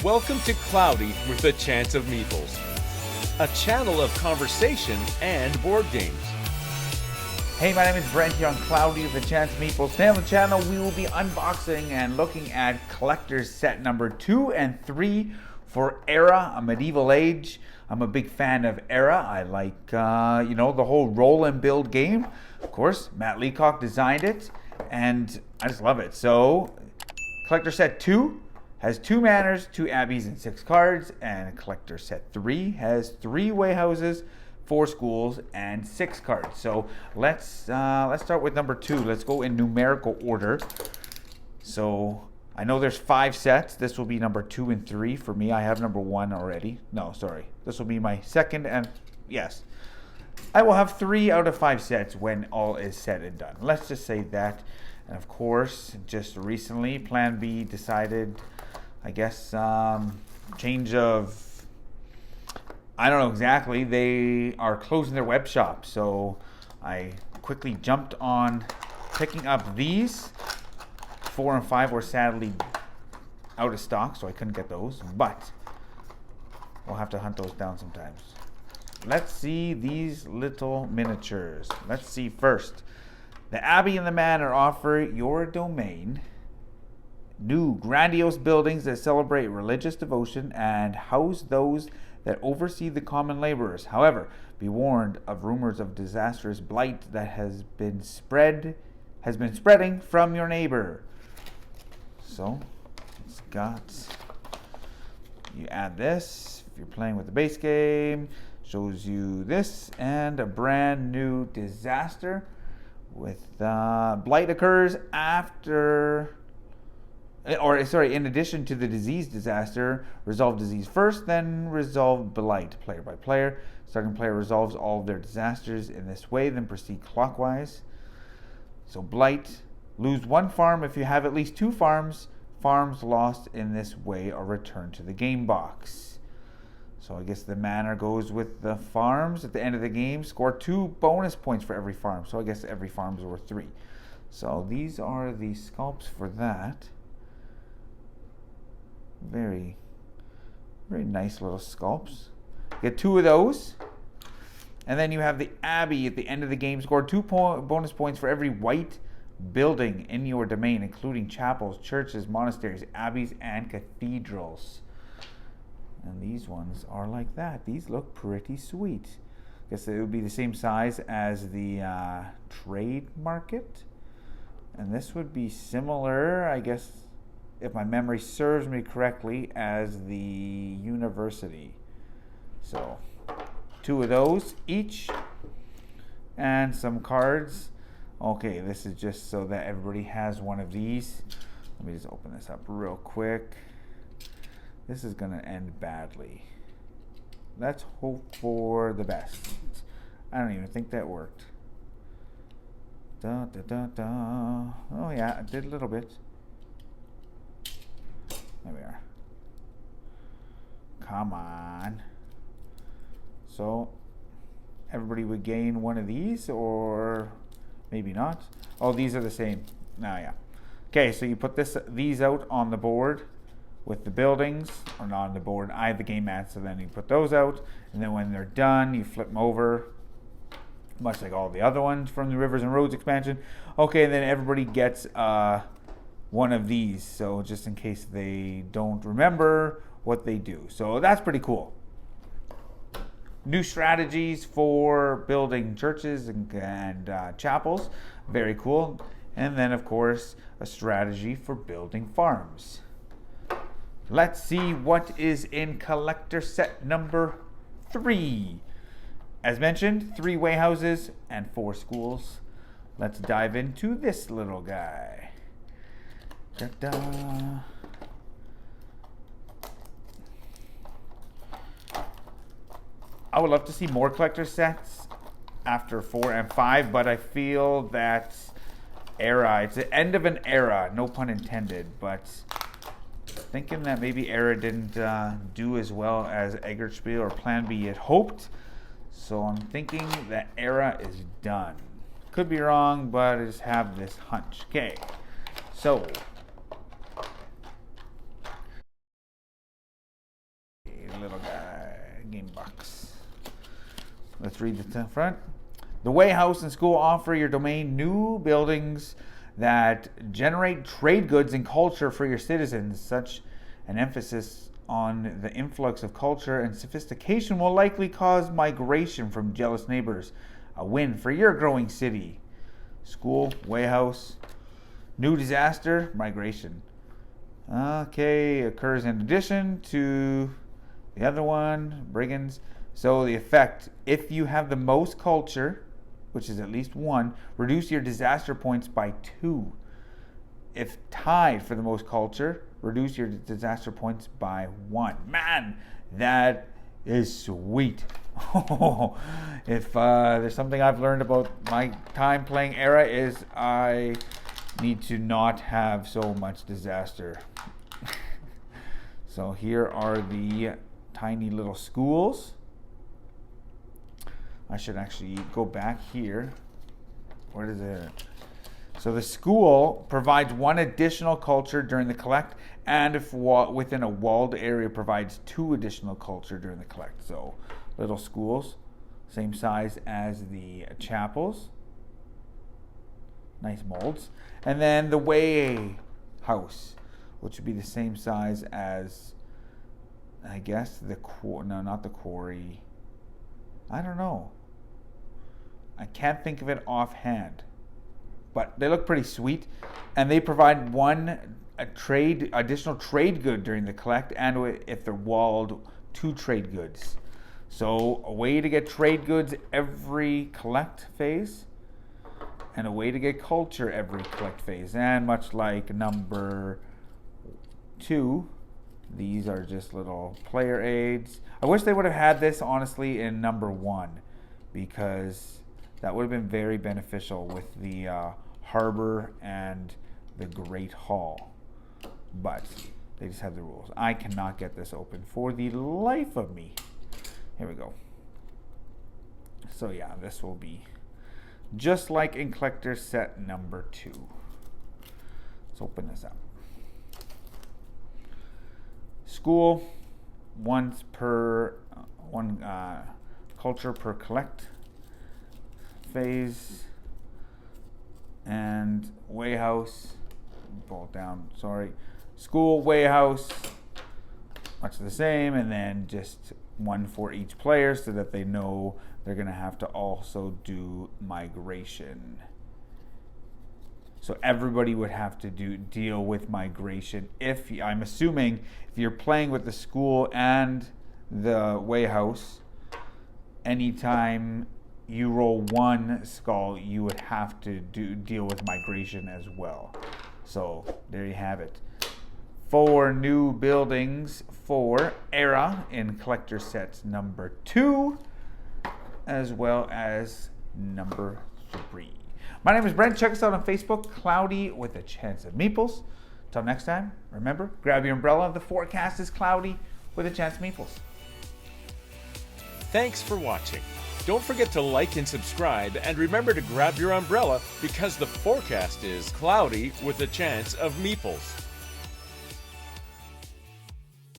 Welcome to Cloudy with a Chance of Meeples, a channel of conversation and board games. Hey, my name is Brent here on Cloudy with a Chance of Meeples. Today on the channel, we will be unboxing and looking at collector's set number 2 and 3 for Era, a medieval age. I'm a big fan of Era. I like, the whole roll and build game. Of course, Matt Leacock designed it, and I just love it. So, collector set 2 has 2 manors, 2 abbeys, and 6 cards, and collector set 3 has 3 wayhouses, 4 schools, and 6 cards. So let's start with number 2. Let's go in numerical order. So I know there's 5 sets. This will be number 2 and 3 for me. I have number 1 already. No, sorry. This will be my second, and yes, I will have 3 out of 5 sets when all is said and done. Let's just say that. And of course, just recently, Plan B decided, I guess, change of, I don't know exactly, they are closing their web shop. So I quickly jumped on picking up these. 4 and 5 were sadly out of stock, so I couldn't get those, but we'll have to hunt those down sometimes. Let's see these little miniatures. Let's see first. The Abbey and the Manor offer your domain new grandiose buildings that celebrate religious devotion and house those that oversee the common laborers. However, be warned of rumors of disastrous blight that has been spreading from your neighbor. So, it's got, you add this if you're playing with the base game, shows you this and a brand new disaster with blight occurs after, in addition to the disease disaster. Resolve disease first, then resolve blight player by player. Starting player resolves all of their disasters in this way, then proceed clockwise. So blight, lose 1 farm if you have at least 2 farms. Farms lost in this way are returned to the game box. So I guess the manor goes with the farms. At the end of the game, score 2 bonus points for every farm. So I guess every farm is worth 3. So these are the sculpts for that. Very, very nice little sculpts. Get 2 of those. And then you have the Abbey at the end of the game. Score 2 bonus points for every white building in your domain, including chapels, churches, monasteries, abbeys, and cathedrals. And these ones are like that. These look pretty sweet. I guess it would be the same size as the trade market. And this would be similar, I guess, if my memory serves me correctly, as the university. So 2 of those each and some cards. Okay, this is just so that everybody has one of these. Let me just open this up real quick. This is gonna end badly. Let's hope for the best. I don't even think that worked. Da, da, da, da. Oh yeah, it did a little bit. There we are. Come on. So, everybody would gain one of these, or maybe not. Oh, these are the same. Now, yeah. Okay, so you put these out on the board with the buildings, or not on the board. I have the game mat, so then you put those out, and then when they're done, you flip them over, much like all the other ones from the Rivers and Roads expansion. Okay, and then everybody gets one of these, so just in case they don't remember what they do. So that's pretty cool. New strategies for building churches and chapels, very cool. And then of course a strategy for building farms. Let's see what is in collector set number 3. As mentioned, 3 wayhouses and 4 schools. Let's dive into this little guy. Ta-da. I would love to see more collector sets after 4 and 5, but I feel that Era, it's the end of an era, no pun intended, but thinking that maybe Era didn't do as well as Eggertspiele or Plan B had hoped. So I'm thinking that Era is done. Could be wrong, but I just have this hunch. Okay, so game bucks. Let's read the front. The Way House and School offer your domain new buildings that generate trade goods and culture for your citizens. Such an emphasis on the influx of culture and sophistication will likely cause migration from jealous neighbors. A win for your growing city. School, Way House, new disaster, migration. Okay, occurs in addition to the other one, brigands. So the effect, if you have the most culture, which is at least 1, reduce your disaster points by 2. If tied for the most culture, reduce your disaster points by 1. Man, that is sweet. If there's something I've learned about my time playing Era is I need to not have so much disaster. So here are the tiny little schools. I should actually go back here. What is it? So the school provides 1 additional culture during the collect, and if within a walled area provides 2 additional culture during the collect. So little schools, same size as the chapels. Nice molds. And then the Way House, which would be the same size as, I guess, not the quarry. I don't know. I can't think of it offhand. But they look pretty sweet. And they provide 1 additional trade good during the collect, and if they're walled, 2 trade goods. So a way to get trade goods every collect phase, and a way to get culture every collect phase. And much like number 2, these are just little player aids. I wish they would have had this, honestly, in number 1, because that would have been very beneficial with the harbor and the Great Hall. But they just have the rules. I cannot get this open for the life of me. Here we go. So yeah, this will be just like in collector set number 2. Let's open this up. School, one culture per collect phase, and Way House, pull it down, sorry. School, Way House, much the same, and then just 1 for each player so that they know they're going to have to also do migration. So everybody would have to deal with migration. I'm assuming if you're playing with the school and the Way House, anytime you roll 1 skull, you would have to deal with migration as well. So there you have it. 4 new buildings for Era in collector sets number 2, as well as number 3. My name is Brent. Check us out on Facebook, Cloudy with a Chance of Meeples. Until next time, remember, grab your umbrella. The forecast is cloudy with a chance of meeples. Thanks for watching. Don't forget to like and subscribe, and remember to grab your umbrella because the forecast is cloudy with a chance of meeples.